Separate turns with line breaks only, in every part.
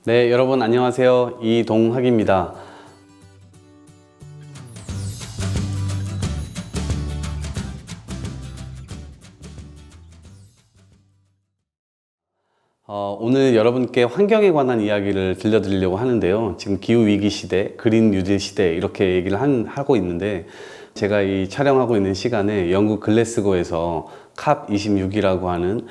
네, 여러분 안녕하세요. 이동학입니다. 오늘 여러분께 환경에 관한 이야기를 들려드리려고 하는데요. 지금 기후위기 시대, 그린 뉴딜 시대 이렇게 얘기를 하고 있는데 제가 이 촬영하고 있는 시간에 영국 글래스고에서 COP26이라고 하는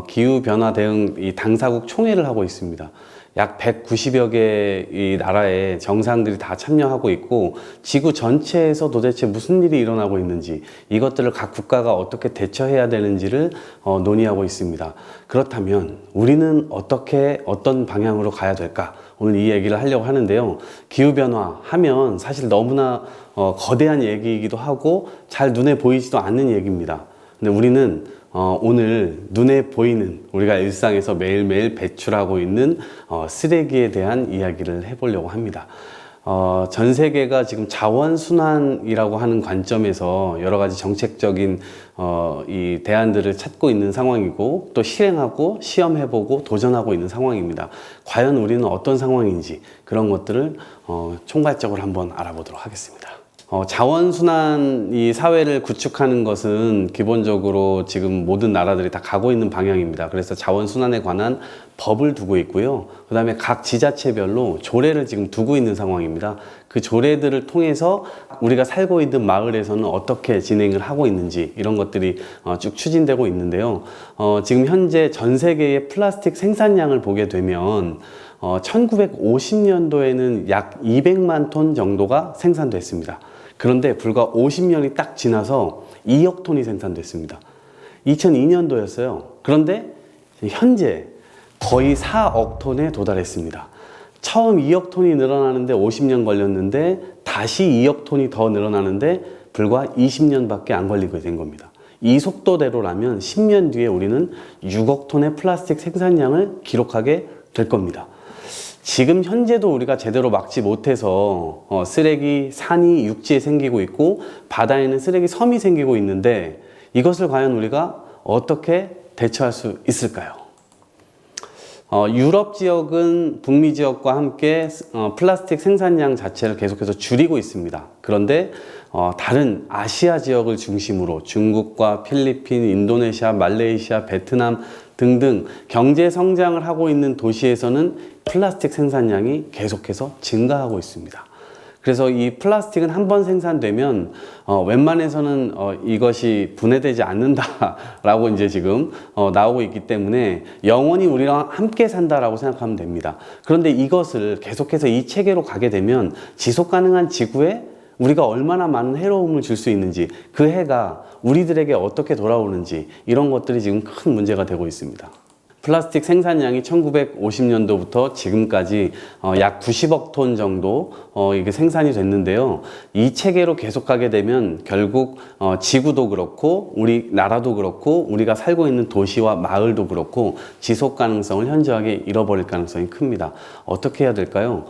기후변화 대응 이 당사국 총회를 하고 있습니다. 약 190여 개의 나라의 정상들이 다 참여하고 있고 지구 전체에서 도대체 무슨 일이 일어나고 있는지 이것들을 각 국가가 어떻게 대처해야 되는지를 논의하고 있습니다. 그렇다면 우리는 어떤 방향으로 가야 될까? 오늘 이 얘기를 하려고 하는데요. 기후변화 하면 사실 너무나 거대한 얘기이기도 하고 잘 눈에 보이지도 않는 얘기입니다. 근데 우리는 오늘 눈에 보이는 우리가 일상에서 매일매일 배출하고 있는 쓰레기에 대한 이야기를 해보려고 합니다. 전 세계가 지금 자원순환이라고 하는 관점에서 여러 가지 정책적인 이 대안들을 찾고 있는 상황이고 또 실행하고 시험해보고 도전하고 있는 상황입니다. 과연 우리는 어떤 상황인지 그런 것들을 총괄적으로 한번 알아보도록 하겠습니다. 자원순환 이 사회를 구축하는 것은 기본적으로 지금 모든 나라들이 다 가고 있는 방향입니다. 그래서 자원순환에 관한 법을 두고 있고요. 그 다음에 각 지자체별로 조례를 지금 두고 있는 상황입니다. 그 조례들을 통해서 우리가 살고 있는 마을에서는 어떻게 진행을 하고 있는지 이런 것들이 쭉 추진되고 있는데요. 지금 현재 전 세계의 플라스틱 생산량을 보게 되면 1950년도에는 약 200만 톤 정도가 생산됐습니다. 그런데 불과 50년이 딱 지나서 2억 톤이 생산됐습니다. 2002년도였어요. 그런데 현재 거의 4억 톤에 도달했습니다. 처음 2억 톤이 늘어나는데 50년 걸렸는데 다시 2억 톤이 더 늘어나는데 불과 20년밖에 안 걸리게 된 겁니다. 이 속도대로라면 10년 뒤에 우리는 6억 톤의 플라스틱 생산량을 기록하게 될 겁니다. 지금 현재도 우리가 제대로 막지 못해서 쓰레기 산이 육지에 생기고 있고 바다에는 쓰레기 섬이 생기고 있는데 이것을 과연 우리가 어떻게 대처할 수 있을까요? 유럽 지역은 북미 지역과 함께 플라스틱 생산량 자체를 계속해서 줄이고 있습니다. 그런데 다른 아시아 지역을 중심으로 중국과 필리핀, 인도네시아, 말레이시아, 베트남 등등 경제 성장을 하고 있는 도시에서는 플라스틱 생산량이 계속해서 증가하고 있습니다. 그래서 이 플라스틱은 한번 생산되면 웬만해서는 이것이 분해되지 않는다라고 이제 지금 나오고 있기 때문에 영원히 우리랑 함께 산다라고 생각하면 됩니다. 그런데 이것을 계속해서 이 체계로 가게 되면 지속 가능한 지구에 우리가 얼마나 많은 해로움을 줄 수 있는지 그 해가 우리들에게 어떻게 돌아오는지 이런 것들이 지금 큰 문제가 되고 있습니다. 플라스틱 생산량이 1950년도부터 지금까지 약 90억 톤 정도 이게 생산이 됐는데요. 이 체계로 계속 가게 되면 결국 지구도 그렇고 우리 나라도 그렇고 우리가 살고 있는 도시와 마을도 그렇고 지속 가능성을 현저하게 잃어버릴 가능성이 큽니다. 어떻게 해야 될까요?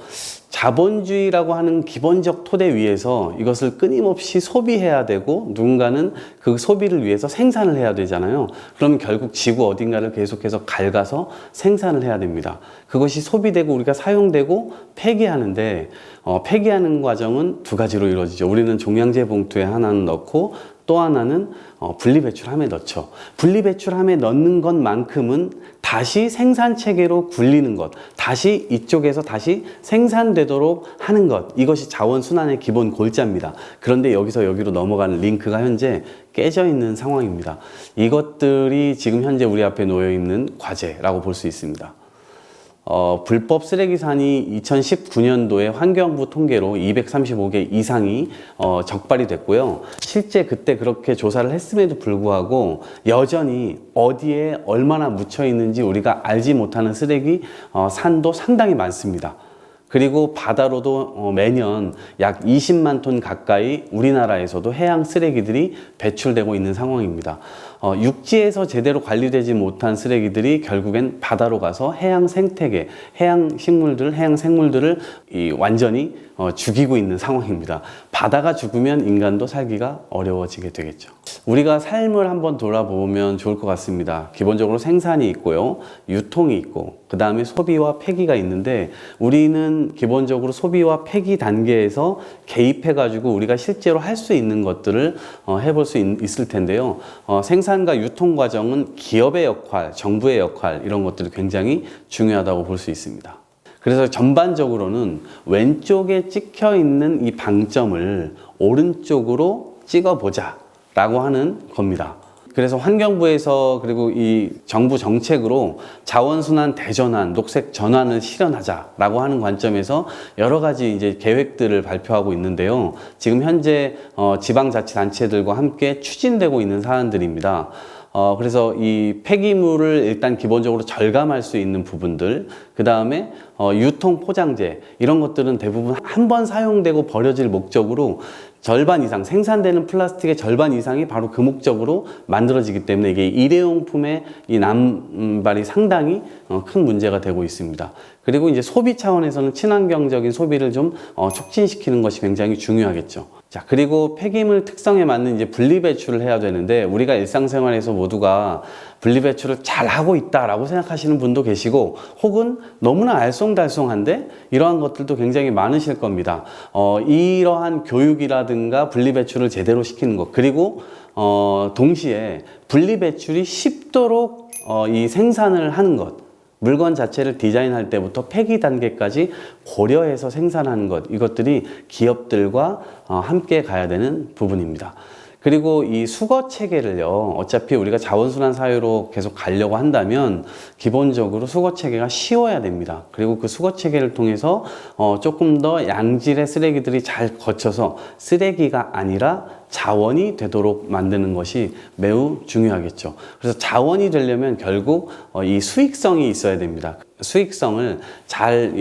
자본주의라고 하는 기본적 토대 위에서 이것을 끊임없이 소비해야 되고 누군가는 그 소비를 위해서 생산을 해야 되잖아요. 그럼 결국 지구 어딘가를 계속해서 갉아서 생산을 해야 됩니다. 그것이 소비되고 우리가 사용되고 폐기하는데 폐기하는 과정은 두 가지로 이루어지죠. 우리는 종량제 봉투에 하나는 넣고 또 하나는 분리배출함에 넣죠. 분리배출함에 넣는 것만큼은 다시 생산체계로 굴리는 것, 다시 이쪽에서 다시 생산되도록 하는 것, 이것이 자원순환의 기본 골자입니다. 그런데 여기서 여기로 넘어가는 링크가 현재 깨져 있는 상황입니다. 이것들이 지금 현재 우리 앞에 놓여 있는 과제라고 볼 수 있습니다. 불법 쓰레기산이 2019년도에 환경부 통계로 235개 이상이 적발이 됐고요. 실제 그때 그렇게 조사를 했음에도 불구하고 여전히 어디에 얼마나 묻혀 있는지 우리가 알지 못하는 쓰레기 산도 상당히 많습니다. 그리고 바다로도 매년 약 20만 톤 가까이 우리나라에서도 해양 쓰레기들이 배출되고 있는 상황입니다. 육지에서 제대로 관리되지 못한 쓰레기들이 결국엔 바다로 가서 해양 생태계, 해양 식물들, 해양 생물들을 완전히 죽이고 있는 상황입니다. 바다가 죽으면 인간도 살기가 어려워지게 되겠죠. 우리가 삶을 한번 돌아보면 좋을 것 같습니다. 기본적으로 생산이 있고요, 유통이 있고, 그 다음에 소비와 폐기가 있는데, 우리는 기본적으로 소비와 폐기 단계에서 개입해가지고 우리가 실제로 할 수 있는 것들을 해볼 수 있을 텐데요. 생산과 유통 과정은 기업의 역할, 정부의 역할, 이런 것들이 굉장히 중요하다고 볼 수 있습니다. 그래서 전반적으로는 왼쪽에 찍혀 있는 이 방점을 오른쪽으로 찍어보자 라고 하는 겁니다. 그래서 환경부에서 그리고 이 정부 정책으로 자원순환 대전환, 녹색 전환을 실현하자라고 하는 관점에서 여러 가지 이제 계획들을 발표하고 있는데요. 지금 현재 지방자치단체들과 함께 추진되고 있는 사안들입니다. 그래서 이 폐기물을 일단 기본적으로 절감할 수 있는 부분들, 그 다음에 유통 포장재, 이런 것들은 대부분 한 번 사용되고 버려질 목적으로 절반 이상, 생산되는 플라스틱의 절반 이상이 바로 그 목적으로 만들어지기 때문에 이게 일회용품의 이 남발이 상당히 큰 문제가 되고 있습니다. 그리고 이제 소비 차원에서는 친환경적인 소비를 좀 촉진시키는 것이 굉장히 중요하겠죠. 자, 그리고 폐기물 특성에 맞는 이제 분리배출을 해야 되는데, 우리가 일상생활에서 모두가 분리배출을 잘 하고 있다라고 생각하시는 분도 계시고, 혹은 너무나 알쏭달쏭한데 이러한 것들도 굉장히 많으실 겁니다. 이러한 교육이라든가 분리배출을 제대로 시키는 것, 그리고 동시에 분리배출이 쉽도록 이 생산을 하는 것, 물건 자체를 디자인할 때부터 폐기 단계까지 고려해서 생산하는 것, 이것들이 기업들과 함께 가야 되는 부분입니다. 그리고 이 수거 체계를요, 어차피 우리가 자원순환 사회로 계속 가려고 한다면 기본적으로 수거 체계가 쉬워야 됩니다. 그리고 그 수거 체계를 통해서 조금 더 양질의 쓰레기들이 잘 거쳐서 쓰레기가 아니라 자원이 되도록 만드는 것이 매우 중요하겠죠. 그래서 자원이 되려면 결국 이 수익성이 있어야 됩니다. 수익성을 잘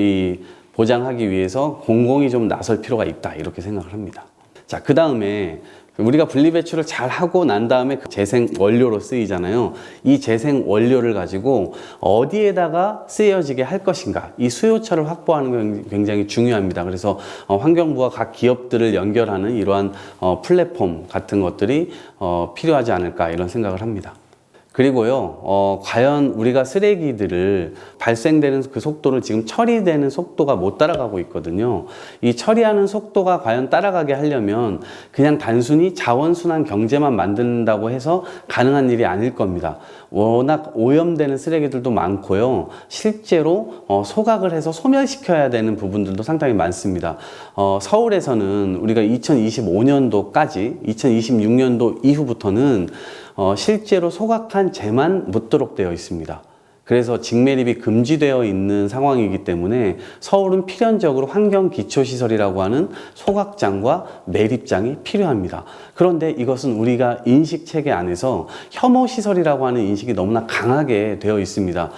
보장하기 위해서 공공이 좀 나설 필요가 있다, 이렇게 생각을 합니다. 자, 그 다음에 우리가 분리배출을 잘 하고 난 다음에 그 재생 원료로 쓰이잖아요. 이 재생 원료를 가지고 어디에다가 쓰여지게 할 것인가, 이 수요처를 확보하는 게 굉장히 중요합니다. 그래서 환경부와 각 기업들을 연결하는 이러한 플랫폼 같은 것들이 필요하지 않을까, 이런 생각을 합니다. 그리고요, 과연 우리가 쓰레기들을 발생되는 그 속도를 지금 처리되는 속도가 못 따라가고 있거든요. 이 처리하는 속도가 과연 따라가게 하려면 그냥 단순히 자원순환 경제만 만든다고 해서 가능한 일이 아닐 겁니다. 워낙 오염되는 쓰레기들도 많고요. 실제로 소각을 해서 소멸시켜야 되는 부분들도 상당히 많습니다. 서울에서는 우리가 2025년도까지, 2026년도 이후부터는 실제로 소각한 재만 묻도록 되어 있습니다. 그래서 직매립이 금지되어 있는 상황이기 때문에 서울은 필연적으로 환경기초시설이라고 하는 소각장과 매립장이 필요합니다. 그런데 이것은 우리가 인식체계 안에서 혐오시설이라고 하는 인식이 너무나 강하게 되어 있습니다.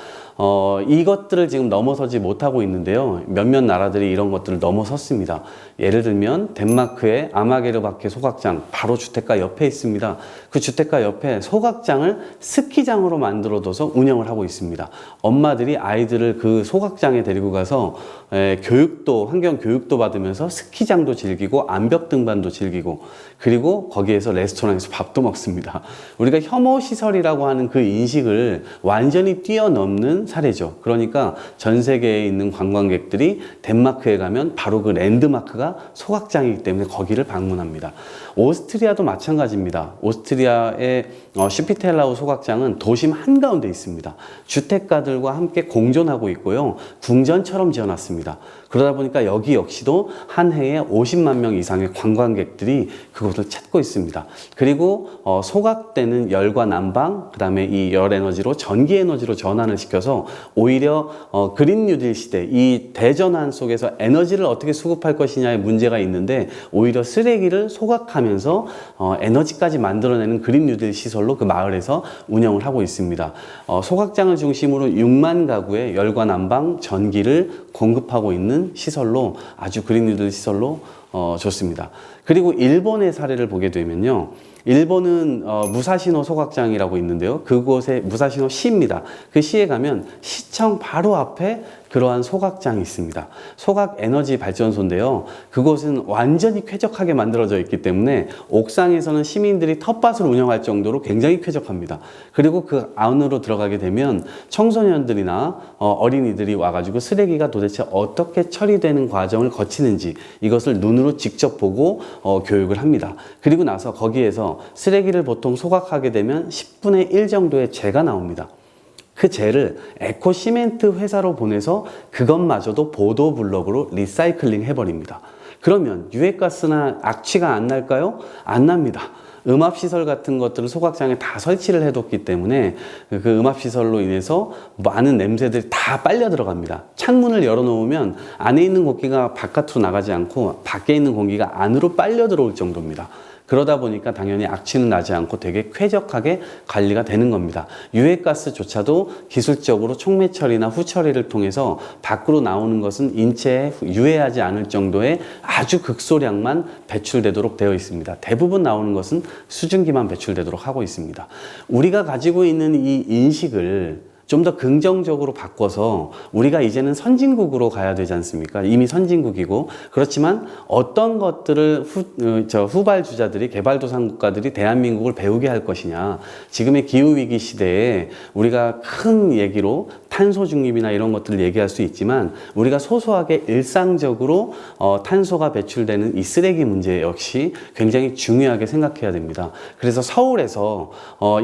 이것들을 지금 넘어서지 못하고 있는데요. 몇몇 나라들이 이런 것들을 넘어섰습니다. 예를 들면 덴마크의 아마게르바케 소각장, 바로 주택가 옆에 있습니다. 그 주택가 옆에 소각장을 스키장으로 만들어둬서 운영을 하고 있습니다. 엄마들이 아이들을 그 소각장에 데리고 가서 교육도, 환경 교육도 받으면서 스키장도 즐기고 암벽 등반도 즐기고, 그리고 거기에서 레스토랑에서 밥도 먹습니다. 우리가 혐오시설이라고 하는 그 인식을 완전히 뛰어넘는 사례죠. 그러니까 전 세계에 있는 관광객들이 덴마크에 가면 바로 그 랜드마크가 소각장이기 때문에 거기를 방문합니다. 오스트리아도 마찬가지입니다. 오스트리아의 슈피텔라우 소각장은 도심 한가운데 있습니다. 주택가들과 함께 공존하고 있고요. 궁전처럼 지어놨습니다. 그러다 보니까 여기 역시도 한 해에 50만 명 이상의 관광객들이 그곳을 찾고 있습니다. 그리고 소각되는 열과 난방, 그 다음에 이 열 에너지로 전기 에너지로 전환을 시켜서 오히려 그린 뉴딜 시대, 이 대전환 속에서 에너지를 어떻게 수급할 것이냐의 문제가 있는데, 오히려 쓰레기를 소각하면서 에너지까지 만들어내는 그린 뉴딜 시설로 그 마을에서 운영을 하고 있습니다. 소각장을 중심으로 6만 가구의 열과 난방, 전기를 공급하고 있는 시설로, 아주 그린 뉴딜 시설로 좋습니다. 그리고 일본의 사례를 보게 되면요, 일본은 무사시노 소각장이라고 있는데요. 그곳에 무사시노 시입니다. 그 시에 가면 시청 바로 앞에 그러한 소각장이 있습니다. 소각 에너지 발전소인데요. 그곳은 완전히 쾌적하게 만들어져 있기 때문에 옥상에서는 시민들이 텃밭을 운영할 정도로 굉장히 쾌적합니다. 그리고 그 안으로 들어가게 되면 청소년들이나 어린이들이 와가지고 쓰레기가 도대체 어떻게 처리되는 과정을 거치는지 이것을 눈으로 직접 보고 교육을 합니다. 그리고 나서 거기에서 쓰레기를 보통 소각하게 되면 10분의 1 정도의 재가 나옵니다. 그 재를 에코 시멘트 회사로 보내서 그것마저도 보도 블록으로 리사이클링 해버립니다. 그러면 유해가스나 악취가 안 날까요? 안 납니다. 음압시설 같은 것들을 소각장에 다 설치를 해뒀기 때문에 그 음압시설로 인해서 많은 냄새들이 다 빨려 들어갑니다. 창문을 열어놓으면 안에 있는 공기가 바깥으로 나가지 않고 밖에 있는 공기가 안으로 빨려 들어올 정도입니다. 그러다 보니까 당연히 악취는 나지 않고 되게 쾌적하게 관리가 되는 겁니다. 유해가스조차도 기술적으로 촉매 처리나 후 처리를 통해서 밖으로 나오는 것은 인체에 유해하지 않을 정도의 아주 극소량만 배출되도록 되어 있습니다. 대부분 나오는 것은 수증기만 배출되도록 하고 있습니다. 우리가 가지고 있는 이 인식을 좀 더 긍정적으로 바꿔서 우리가 이제는 선진국으로 가야 되지 않습니까? 이미 선진국이고 그렇지만 어떤 것들을 후발주자들이 개발도상 국가들이 대한민국을 배우게 할 것이냐. 지금의 기후위기 시대에 우리가 큰 얘기로 탄소 중립이나 이런 것들을 얘기할 수 있지만 우리가 소소하게 일상적으로 탄소가 배출되는 이 쓰레기 문제 역시 굉장히 중요하게 생각해야 됩니다. 그래서 서울에서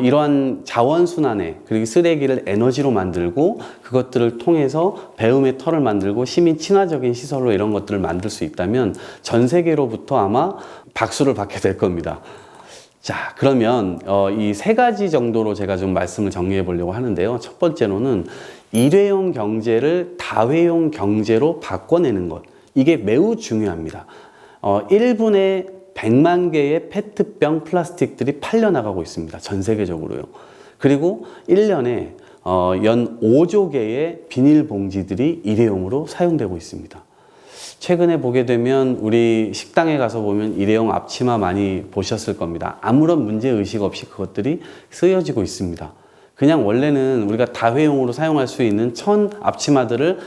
이러한 자원순환에 그리고 쓰레기를 에너지로 만들고 그것들을 통해서 배움의 털을 만들고 시민 친화적인 시설로 이런 것들을 만들 수 있다면 전 세계로부터 아마 박수를 받게 될 겁니다. 자, 그러면 이 세 가지 정도로 제가 좀 말씀을 정리해 보려고 하는데요. 첫 번째로는 일회용 경제를 다회용 경제로 바꿔내는 것. 이게 매우 중요합니다. 1분에 100만 개의 페트병 플라스틱들이 팔려나가고 있습니다. 전 세계적으로요. 그리고 1년에 연 5조 개의 비닐봉지들이 일회용으로 사용되고 있습니다. 최근에 보게 되면 우리 식당에 가서 보면 일회용 앞치마 많이 보셨을 겁니다. 아무런 문제의식 없이 그것들이 쓰여지고 있습니다. 그냥 원래는 우리가 다회용으로 사용할 수 있는 천 앞치마들을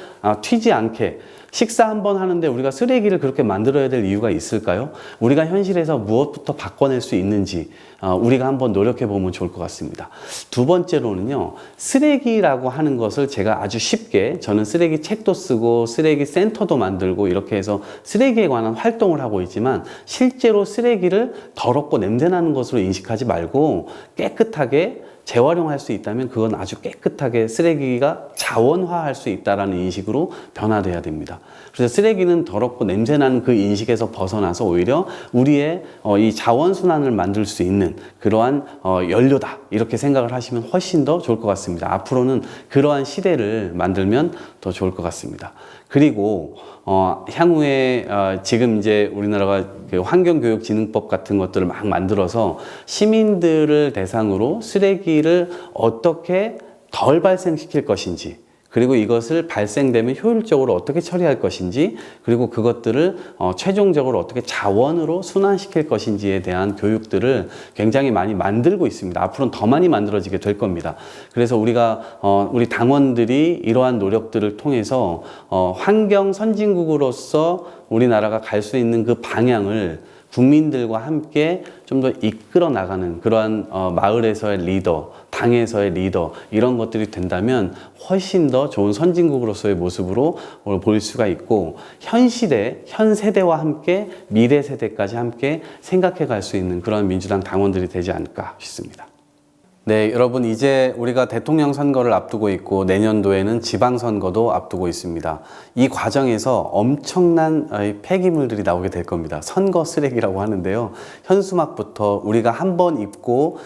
튀지 않게 식사 한번 하는데 우리가 쓰레기를 그렇게 만들어야 될 이유가 있을까요? 우리가 현실에서 무엇부터 바꿔낼 수 있는지 우리가 한번 노력해 보면 좋을 것 같습니다. 두 번째로는요, 쓰레기라고 하는 것을 제가 아주 쉽게 저는 쓰레기 책도 쓰고 쓰레기 센터도 만들고 이렇게 해서 쓰레기에 관한 활동을 하고 있지만 실제로 쓰레기를 더럽고 냄새나는 것으로 인식하지 말고 깨끗하게 재활용할 수 있다면 그건 아주 깨끗하게 쓰레기가 자원화할 수 있다는 인식으로 변화돼야 됩니다. 그래서 쓰레기는 더럽고 냄새나는 그 인식에서 벗어나서 오히려 우리의 이 자원순환을 만들 수 있는 그러한 연료다 이렇게 생각을 하시면 훨씬 더 좋을 것 같습니다. 앞으로는 그러한 시대를 만들면 더 좋을 것 같습니다. 그리고 향후에 지금 이제 우리나라가 그 환경교육진흥법 같은 것들을 막 만들어서 시민들을 대상으로 쓰레기를 어떻게 덜 발생시킬 것인지 그리고 이것을 발생되면 효율적으로 어떻게 처리할 것인지 그리고 그것들을 최종적으로 어떻게 자원으로 순환시킬 것인지에 대한 교육들을 굉장히 많이 만들고 있습니다. 앞으로는 더 많이 만들어지게 될 겁니다. 그래서 우리가 우리 당원들이 이러한 노력들을 통해서 환경 선진국으로서 우리나라가 갈 수 있는 그 방향을 국민들과 함께 좀 더 이끌어 나가는 그러한 마을에서의 리더, 당에서의 리더 이런 것들이 된다면 훨씬 더 좋은 선진국으로서의 모습으로 보일 수가 있고 현 시대, 현 세대와 함께 미래 세대까지 함께 생각해 갈 수 있는 그런 민주당 당원들이 되지 않을까 싶습니다. 네, 여러분 이제 우리가 대통령 선거를 앞두고 있고 내년도에는 지방선거도 앞두고 있습니다. 이 과정에서 엄청난 폐기물들이 나오게 될 겁니다. 선거 쓰레기라고 하는데요. 현수막부터 우리가 한번 입고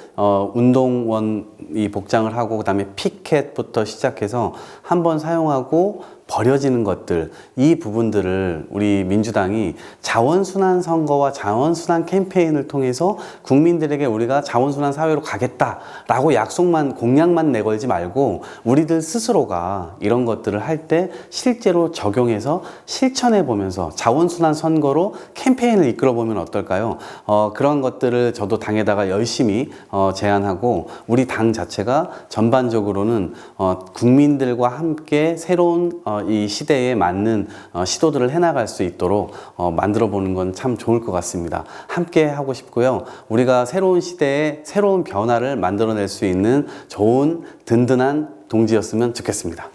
운동원 이 복장을 하고 그다음에 피켓부터 시작해서 한번 사용하고 버려지는 것들, 이 부분들을 우리 민주당이 자원순환 선거와 자원순환 캠페인을 통해서 국민들에게 우리가 자원순환 사회로 가겠다라고 약속만, 공약만 내걸지 말고 우리들 스스로가 이런 것들을 할 때 실제로 적용해서 실천해 보면서 자원순환 선거로 캠페인을 이끌어 보면 어떨까요? 그런 것들을 저도 당에다가 열심히 제안하고 우리 당 자체가 전반적으로는 국민들과 함께 새로운 이 시대에 맞는 시도들을 해나갈 수 있도록 만들어 보는 건 참 좋을 것 같습니다. 함께 하고 싶고요. 우리가 새로운 시대에 새로운 변화를 만들어낼 수 있는 좋은 든든한 동지였으면 좋겠습니다.